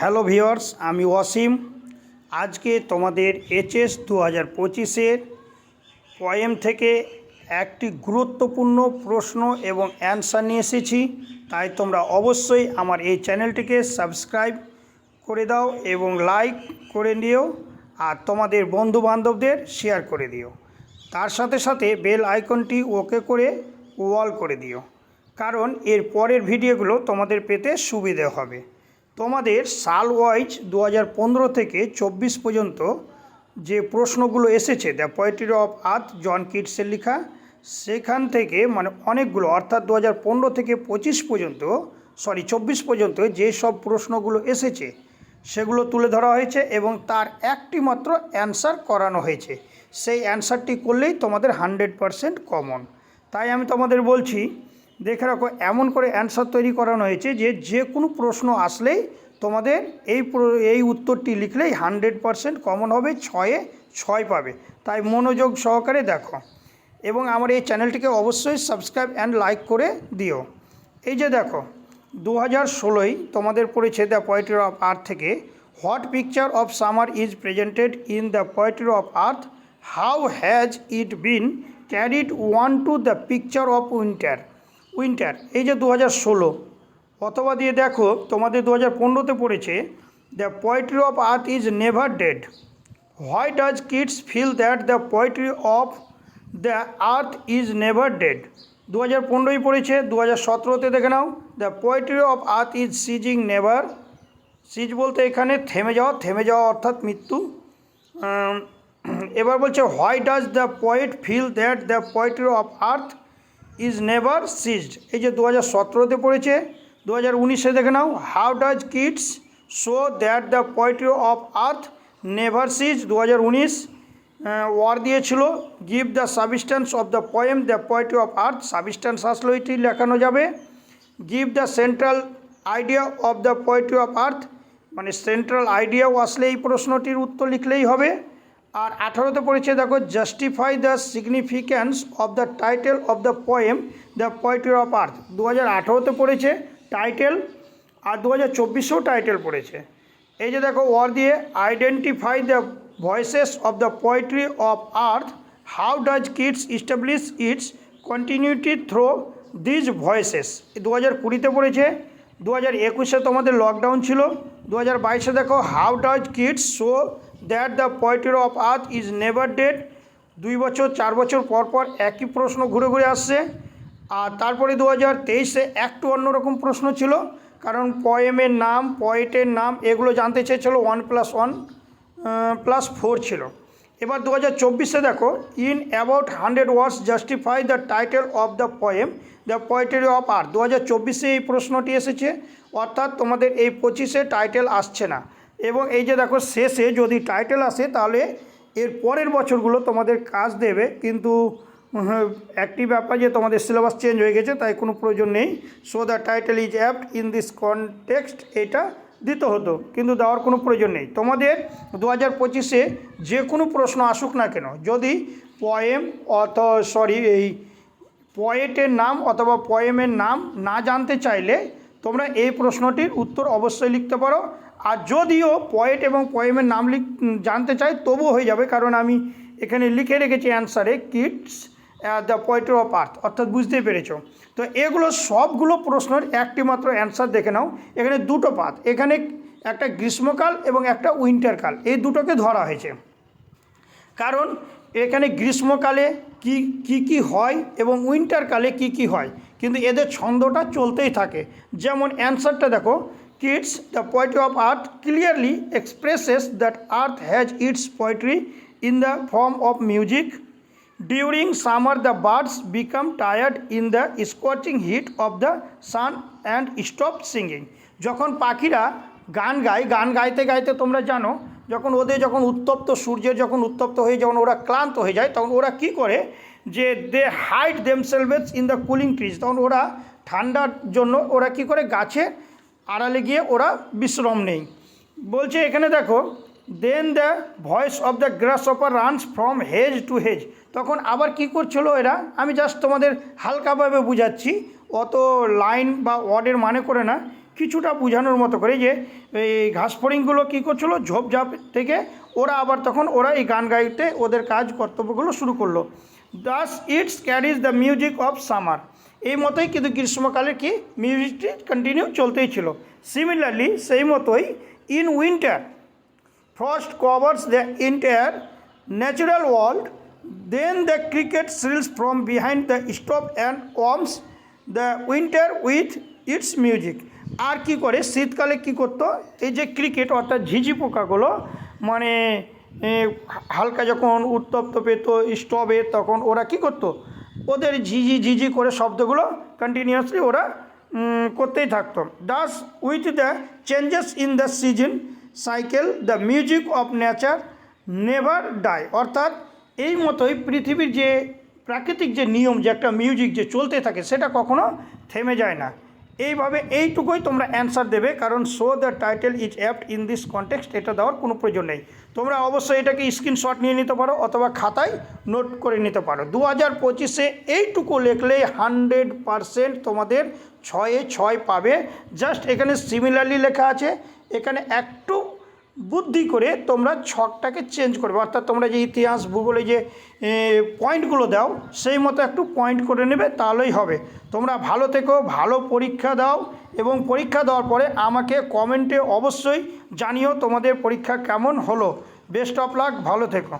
Hello viewers, আমি ওয়াসিম। আজকে তোমাদের এইচএস 2025-এর পয়েম থেকে একটি গুরুত্বপূর্ণ প্রশ্ন এবং অ্যান্সার নিয়ে এসেছি। তাই তোমরা অবশ্যই আমার এই চ্যানেলটিকে সাবস্ক্রাইব করে দাও এবং লাইক করে দিও, আর তোমাদের বন্ধুবান্ধবদের শেয়ার করে দিও। তার সাথে সাথে বেল আইকনটি ওকে করে অল করে দিও, কারণ এর পরের ভিডিওগুলো তোমাদের পেতে সুবিধে হবে। তোমাদের সাল ওয়াইজ 2015 থেকে 24 পর্যন্ত যে প্রশ্নগুলো এসেছে দ্য পোয়েট্রি অফ আর্থ জন কিটসের লেখা, সেখান থেকে অনেকগুলো, অর্থাৎ 2015 থেকে 24 পর্যন্ত যে সব প্রশ্নগুলো এসেছে সেগুলো তুলে ধরা হয়েছে এবং তার একটি মাত্র অ্যান্সার করানো হয়েছে। সেই অ্যান্সারটি করলেই তোমাদের 100% কমন। তাই আমি তোমাদের বলছি, দেখে রাখো, এমন করে অ্যান্সার তৈরি করানো হয়েছে যে কোনো প্রশ্ন আসলেই তোমাদের এই উত্তরটি লিখলেই 100% কমন হবে, 6-এ 6 পাবে। তাই মনোযোগ সহকারে দেখো এবং আমার এই চ্যানেলটিকে অবশ্যই সাবস্ক্রাইব অ্যান্ড লাইক করে দিও। এই যে দেখো, 2016 তোমাদের পড়েছে দ্য পোয়েট্রি অফ আর্থ থেকে, what picture of summer is presented in the poetry of earth, how has it been carried on to the picture of winter. এই যে 2016, অথবা দিয়ে দেখো তোমাদের 2015-তে পড়েছে the poetry of earth is never dead, why does Keats feel that the poetry of the earth is never dead. 2015-ই পড়েছে। 2017-তে দেখে নাও, the poetry of earth is ceasing never. Cease বলতে এখানে থেমে যাওয়া অর্থাৎ মৃত্যু। এবার বলছে why does the poet feel that the poetry of earth is never ceased. এই যে 2017-তে পড়েছে। 2019-এ দেখে নাও, how does Keats show that the poetry of earth never cease. 2019 ওয়ার দিয়েছিল, give the substance of the poem the poetry of earth. Substance আসলো এটি লেখানো যাবে। Give the central idea of the poetry of earth, central আইডিয়াও আসলে এই প্রশ্নটির উত্তর লিখলেই হবে। আর 18-তে পড়েছে দেখো, justify the significance of the title of the poem the poetry of earth. 2018-তে পড়েছে টাইটেল, আর 2024-এও টাইটেল পড়েছে। এই যে দেখো, ওয়ার দিয়ে identify the voices of the poetry of earth, how does Keats establish its continuity through these voices. 2020-তে পড়েছে। 2021-এ তোমাদের লকডাউন ছিল। 2022-এ দেখো, how does Keats show that the poetry of earth is never dead. 2 বছর 4 বছর পর একই প্রশ্ন ঘুরে ঘুরে আসছে। আর তারপরে 2023-এ একটু অন্যরকম প্রশ্ন ছিল, কারণ পোয়েমের নাম, পোয়েটের নাম এগুলো জানতে চেয়েছিল। 1+1+4 ছিল। এবার 2024-এ দেখো, in about 100 words justify the title of the poem the poetry of earth. 2024-এ এই প্রশ্নটি এসেছে, অর্থাৎ তোমাদের এই 25-এ টাইটেল আসছে না। এবং এই যে দেখো, শেষে যদি টাইটেল আসে তাহলে এর পরের বছরগুলো তোমাদের কাজ দেবে, কিন্তু একটি ব্যাপার যে তোমাদের সিলেবাস চেঞ্জ হয়ে গেছে, তাই কোনো প্রয়োজন নেই। So the title is apt in this context, এটা দিতে হতো, কিন্তু দেওয়ার কোনো প্রয়োজন নেই। তোমাদের 2025-এ যে কোনো প্রশ্ন আসুক না কেন, যদি পোয়েম এই পোয়েটের নাম অথবা পোয়েমের নাম না জানতে চাইলে তোমরা এই প্রশ্নটির উত্তর অবশ্যই লিখতে পারো। আর যদিও পোয়েট এবং পোয়েমের নাম জানতে চাই তবুও হয়ে যাবে, কারণ আমি এখানে লিখে রেখেছি অ্যান্সারে Keats the poetry of earth, অর্থাৎ বুঝতেই পেরেছ। তো এগুলো সবগুলো প্রশ্নের একটি মাত্র অ্যান্সার দেখে নাও। এখানে দুটো পাত, এখানে একটা গ্রীষ্মকাল এবং একটা উইন্টারকাল, এই দুটোকে ধরা হয়েছে। কারণ এখানে গ্রীষ্মকালে কি হয় এবং উইন্টারকালে কি হয়, কিন্তু এদের ছন্দটা চলতেই থাকে। যেমন অ্যান্সারটা দেখো, Keats the poetry of earth clearly expresses that earth has its poetry in the form of music. During summer the birds become tired in the scorching heat of the sun and stop singing. যখন পাখিরা গান গাইতে গাইতে তোমরা জানো, যখন সূর্যের যখন উত্তপ্ত হয়ে যখন ওরা ক্লান্ত হয়ে যায়, তখন ওরা কি করে, যে they hide themselves in the cooling trees. তখন ওরা ঠান্ডার জন্য ওরা কি করে, গাছে আড়ালে গিয়ে ওরা বিশ্রাম নেই। বলছে এখানে দেখো, then the voice of the grasshopper runs from hedge to hedge. তখন আবার কি করছিল এরা, আমি জাস্ট তোমাদের হালকাভাবে বুঝাচ্ছি, অত লাইন বা ওয়ার্ডের মানে করে না। কিছুটা বোঝানোর মতো করে যে এই ঘাসফড়িংগুলো কী করছিলো, ঝোপঝাপ থেকে ওরা আবার তখন ওরা এই গান গাইতে ওদের কাজ কর্তব্যগুলো শুরু করলো। Das it's carries the music of summer, এই মতোই কিন্তু গ্রীষ্মকালের কি মিউজিকটি কন্টিনিউ চলতেই ছিল। সিমিলারলি সেই মতোই in winter frost covers the entire natural world, then the cricket shrills from behind the stove and warms the winter with its music. আর কি করে শীতকালে কি করতো, এই যে ক্রিকেট অর্থাৎ ঝিঝি পোকাগুলো মানে হালকা যখন উত্তপ্ত পেত স্টোভে, তখন ওরা কি করতো, ওদের ঝিঝি ঝিঝি করে শব্দগুলো কন্টিনিউয়াসলি ওরা করতেই থাকতো। Thus with the changes in the season cycle the music of nature never die, অর্থাৎ এই মতোই পৃথিবীর যে প্রাকৃতিক যে নিয়ম, যে একটা মিউজিক যে চলতে থাকে সেটা কখনো থেমে যায় না। এইভাবে এইটুকুই তোমরা অ্যান্সার দেবে, কারণ show the title is apt in this context, এটা দেওয়ার কোনো প্রয়োজন নেই। তোমরা অবশ্যই এটাকে স্ক্রিনশট নিয়ে নিতে পারো অথবা খাতায় নোট করে নিতে পারো। 2025-এ এইটুকু লিখলেই 100% তোমাদের 6-এ 6 পাবে। জাস্ট এখানে সিমিলারলি লেখা আছে, এখানে একটু বুদ্ধি করে তোমরা ছকটাকে চেঞ্জ করবে, অর্থাৎ তোমরা যে ইতিহাস ভূগোলে যে পয়েন্টগুলো দাও সেই মতো একটু পয়েন্ট করে নেবে, তাহলেই হবে। তোমরা ভালো থেকো, ভালো পরীক্ষা দাও এবং পরীক্ষা দেওয়ার পরে আমাকে কমেন্টে অবশ্যই জানিও তোমাদের পরীক্ষা কেমন হলো। বেস্ট অফ লাক, ভালো থেকো।